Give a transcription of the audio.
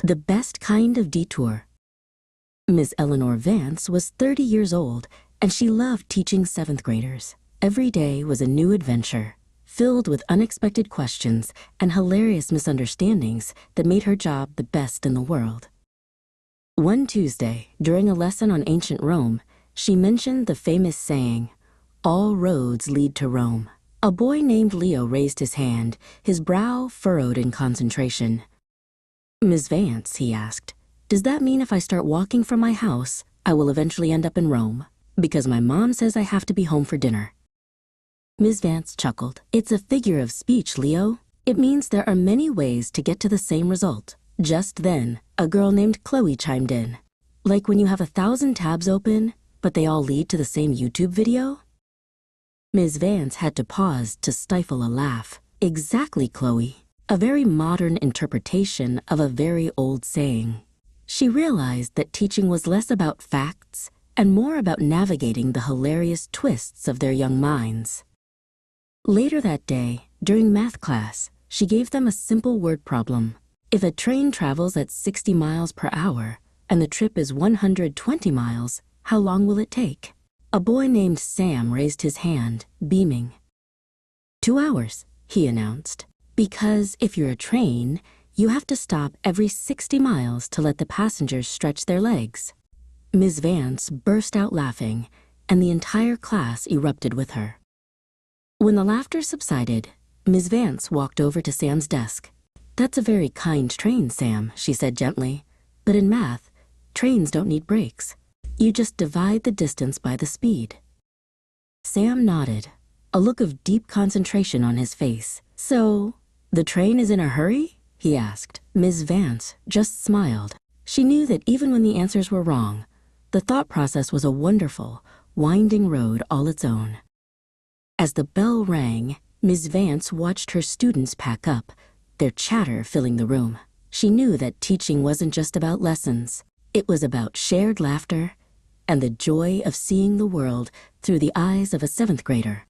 The best kind of detour. Ms. Eleanor Vance was 30 years old, and she loved teaching 7th graders. Every day was a new adventure, filled with unexpected questions and hilarious misunderstandings that made her job the best in the world. One Tuesday, during a lesson on ancient Rome, she mentioned the famous saying, "All roads lead to Rome." A boy named Leo raised his hand, his brow furrowed in concentration. "Ms. Vance," he asked, "does that mean if I start walking from my house, I will eventually end up in Rome? Because my mom says I have to be home for dinner." Ms. Vance chuckled. "It's a figure of speech, Leo. It means there are many ways to get to the same result." Just then, a girl named Chloe chimed in. "Like when you have 1,000 tabs open, but they all lead to the same YouTube video?" Ms. Vance had to pause to stifle a laugh. "Exactly, Chloe. A very modern interpretation of a very old saying." She realized that teaching was less about facts and more about navigating the hilarious twists of their young minds. Later that day, during math class, she gave them a simple word problem. If a train travels at 60 miles per hour and the trip is 120 miles, how long will it take? A boy named Sam raised his hand, beaming. 2 hours, he announced. Because if you're a train, you have to stop every 60 miles to let the passengers stretch their legs. Ms. Vance burst out laughing, and the entire class erupted with her. When the laughter subsided, Ms. Vance walked over to Sam's desk. "That's a very kind train, Sam," she said gently. "But in math, trains don't need brakes. You just divide the distance by the speed." Sam nodded, a look of deep concentration on his face. "So, the train is in a hurry?" he asked. Ms. Vance just smiled. She knew that even when the answers were wrong, the thought process was a wonderful, winding road all its own. As the bell rang, Ms. Vance watched her students pack up, their chatter filling the room. She knew that teaching wasn't just about lessons. It was about shared laughter and the joy of seeing the world through the eyes of a 7th grader.